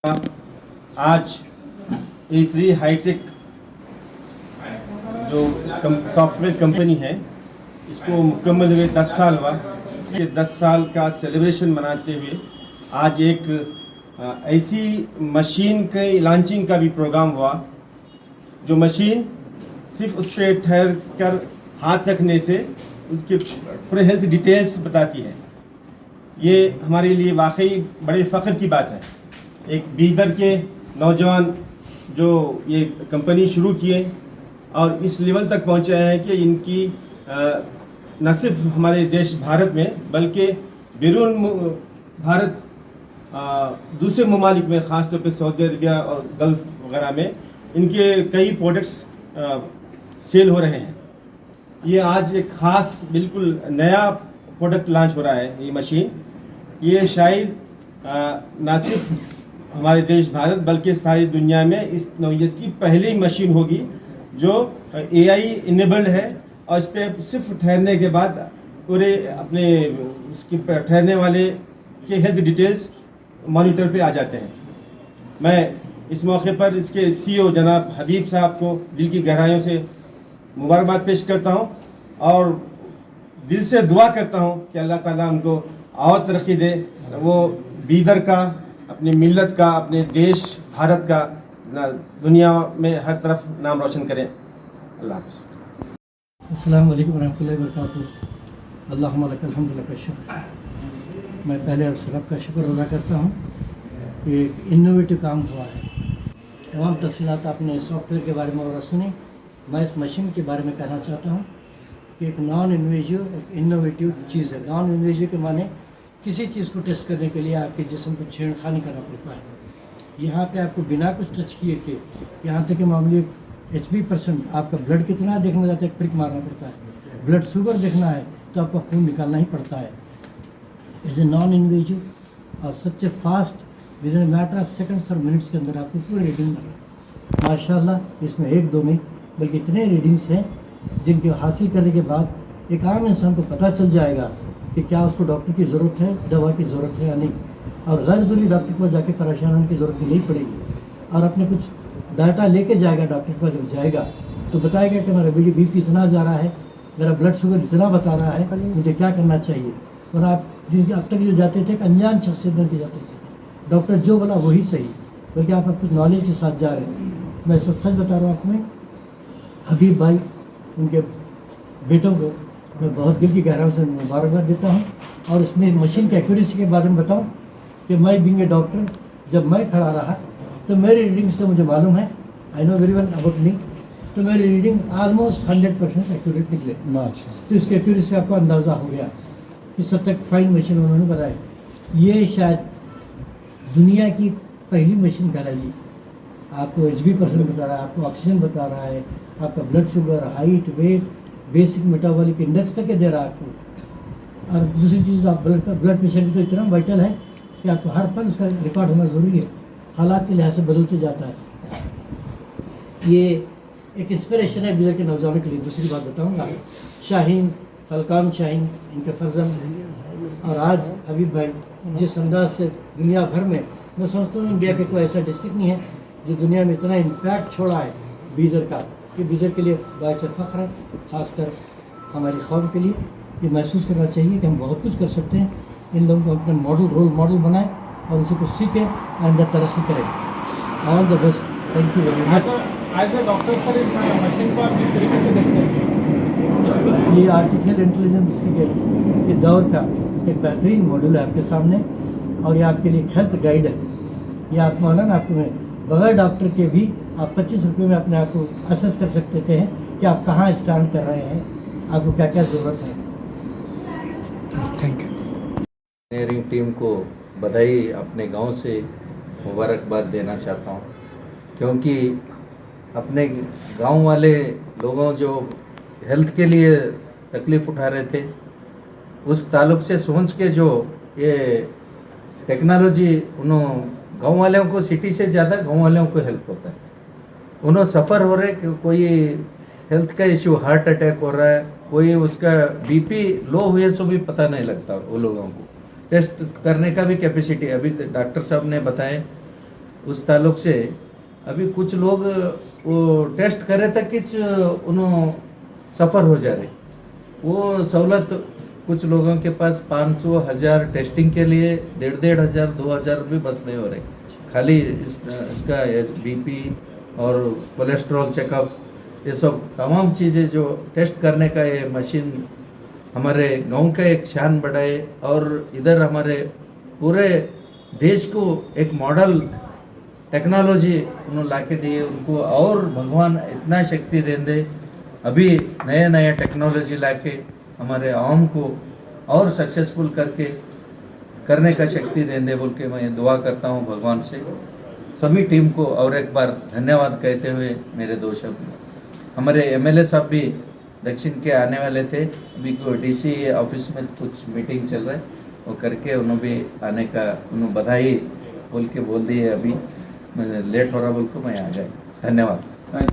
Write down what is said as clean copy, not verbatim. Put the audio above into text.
आज E3 hi tech जो software company है, इसको मुकम्मल हुए 10 साल हुआ। इसके 10 साल का सेलिब्रेशन मनाते हुए आज एक ऐसी मशीन के लॉन्चिंग का भी प्रोग्राम हुआ, जो मशीन सिर्फ उस पर ठहर कर हाथ रखने से उसके पूरे हेल्थ डिटेल्स बताती है। ये हमारे लिए वाकई बड़े फ़ख्र की बात है। एक बीदर के नौजवान जो ये कंपनी शुरू किए और इस लेवल तक पहुँचे हैं कि इनकी न सिर्फ हमारे देश भारत में बल्कि बैरून भारत दूसरे ममालिक में, ख़ास तौर पे सऊदी अरबिया और गल्फ़ वगैरह में इनके कई प्रोडक्ट्स सेल हो रहे हैं। ये आज एक ख़ास बिल्कुल नया प्रोडक्ट लॉन्च हो रहा है। ये मशीन, ये शायद न सिर्फ हमारे देश भारत बल्कि सारी दुनिया में इस नौइयत की पहली मशीन होगी जो AI इनेबल्ड है, और इस पर सिर्फ ठहरने के बाद पूरे अपने उसके ठहरने वाले के हेल्थ डिटेल्स मॉनिटर पे आ जाते हैं। मैं इस मौके पर इसके CEO जनाब हबीब साहब को दिल की गहराइयों से मुबारकबाद पेश करता हूँ और दिल से दुआ करता हूँ कि अल्लाह ताला उनको और तरक्की दे, वो बीदर का, अपनी मिल्लत का, अपने देश भारत का दुनिया में हर तरफ नाम रोशन करें। अल्लाह हाफ़िज़। अस्सलाम वालेकुम रहमतुल्लाहि व बरकातुहू। अल्लाहुम्मा लकल हम्दु लकल शुक्र। मैं पहले आप रब का शुक्र अदा करता हूँ कि एक इनोवेटिव काम हुआ है। तमाम तफसीलात आपने सॉफ्टवेयर के बारे में और सुनी। मैं इस मशीन के बारे में कहना चाहता हूँ कि एक नॉन इन्वेजिव, एक इनोवेटिव चीज़ है। नॉन इन्वेजिव के माने किसी चीज़ को टेस्ट करने के लिए आपके जिस्म को छेड़खानी करना पड़ता है। यहाँ पे आपको बिना कुछ टच किए के, यहाँ तक कि मामूली HB% आपका ब्लड कितना देखना चाहता है, प्रिक मारना पड़ता है। ब्लड शुगर देखना है तो आपका खून निकालना ही पड़ता है। इट्स ए नॉन इन्वेजिव और such a fast, within matter of seconds और मिनट्स के अंदर आपको पूरी रीडिंग माशाल्लाह। इसमें एक दो नहीं बल्कि इतने रीडिंग्स हैं जिनके हासिल करने के बाद एक आम इंसान को पता चल जाएगा कि क्या उसको डॉक्टर की ज़रूरत है, दवा की ज़रूरत है या नहीं, और गैर ज़रूरी डॉक्टर को जाके परेशान होने की ज़रूरत भी नहीं पड़ेगी। और अपने कुछ डाटा लेके जाएगा, डॉक्टर के पास जब जाएगा तो बताएगा कि मेरा BP इतना जा रहा है, मेरा ब्लड शुगर इतना बता रहा है, मुझे क्या करना चाहिए। और आप जिनके अब तक जो जाते थे, एक अनजान शख्सियत के जाते थे, डॉक्टर जो बोला वही सही, बल्कि आप कुछ नॉलेज के साथ जा रहे हैं। मैं इस सच बता रहा हूँ आपको, मैं हबीब भाई, उनके बेटों को मैं बहुत दिल की गहराई से मुबारकबाद देता हूँ। और इसमें मशीन की एक्यूरेसी के बारे में बताऊँ कि मैं बीइंग ए डॉक्टर, जब मैं खड़ा रहा तो मेरी रीडिंग से मुझे मालूम है, I know very well about me, तो मेरी रीडिंग ऑलमोस्ट 100% एक्यूरेट निकले। तो इसकी एक्यूरेसी से आपको अंदाज़ा हो गया कि सब तक फाइन मशीन उन्होंने बनाई। ये शायद दुनिया की पहली मशीन कहलाएगी। आपको HB% बता रहा है, आपको ऑक्सीजन बता रहा है, आपका blood sugar, height, weight, basic metabolic index तक दे रहा है आपको। और दूसरी चीज़, आप ब्लड प्रेशर भी तो इतना वाइटल है कि आपको हर पल उसका रिकॉर्ड होना ज़रूरी है, हालात के लिहाज से बदलते जाता है। ये एक इंस्पिरेशन है बिदर के नौजवानों के लिए। दूसरी बात बताऊंगा, शाहीन, फलकान शाहीन, इनके फर्जंद, और आज हबीब भाई जिस अंदाज से दुनिया भर में, मैं समझता हूँ इंडिया के कोई ऐसा डिस्ट्रिक्ट नहीं है जो दुनिया में इतना इम्पैक्ट छोड़ा है बीदर का, कि बीदर के लिए बायस फ़ख्र है, ख़ासकर हमारी कौम के लिए। ये महसूस करना चाहिए कि हम बहुत कुछ कर सकते हैं। इन लोगों को अपना रोल मॉडल बनाएं और इसी को सीखें, आइंदा तरक्की करें। All the best, thank you very much. As a doctor sir, इस मशीन को आप किस तरीके से देखते हैं? ये आर्टिफिशियल इंटेलिजेंस के दौर का एक बेहतरीन मॉड्यूल है आपके सामने, और ये आपके लिए एक हेल्थ गाइड है। ये आप मौलान आपको में बगैर डॉक्टर के भी आप 25 रुपये में अपने आप को असेस कर सकते हैं कि आप कहाँ स्टैंड कर रहे हैं, आपको क्या क्या ज़रूरत है। Thank you. इंजीनियरिंग टीम को बधाई अपने गांव से मुबारकबाद देना चाहता हूं, क्योंकि अपने गांव वाले लोगों जो हेल्थ के लिए तकलीफ़ उठा रहे थे, उस ताल्लुक से सोच के जो ये टेक्नोलॉजी, उन्होंने गांव वालों को, सिटी से ज़्यादा गांव वालों को हेल्प होता है। उन्होंने सफ़र हो रहे कि कोई हेल्थ का इश्यू, हार्ट अटैक हो रहा है, कोई उसका BP लो हुए सो भी पता नहीं लगता। वो लोगों को टेस्ट करने का भी कैपेसिटी, अभी डॉक्टर साहब ने बताए उस ताल्लुक से अभी कुछ लोग वो टेस्ट करे तक कि उन्होंने सफ़र हो जा रहे, वो सहूलत कुछ लोगों के पास 500,000 टेस्टिंग के लिए 1,500 2,000 रुपये बस नहीं हो रहे, खाली इसका BP और कोलेस्ट्रॉल चेकअप, ये सब तमाम चीज़ें जो टेस्ट करने का ये मशीन हमारे गांव का एक शान बढ़ाए और इधर हमारे पूरे देश को एक मॉडल टेक्नोलॉजी उन्होंने ला के दिए उनको, और भगवान इतना शक्ति दे अभी नए नए टेक्नोलॉजी ला के हमारे आवाम को और सक्सेसफुल करने का शक्ति दे बोल के मैं दुआ करता हूँ भगवान से। सभी टीम को और एक बार धन्यवाद कहते हुए मेरे दो शब्द, हमारे MLA साहब भी दक्षिण के आने वाले थे, अभी DC ऑफिस में कुछ मीटिंग चल रहा है, वो करके उन्होंने भी आने का उन्होंने बधाई बोल के बोल दी है, अभी लेट हो रहा बोल को मैं आ गया। धन्यवाद।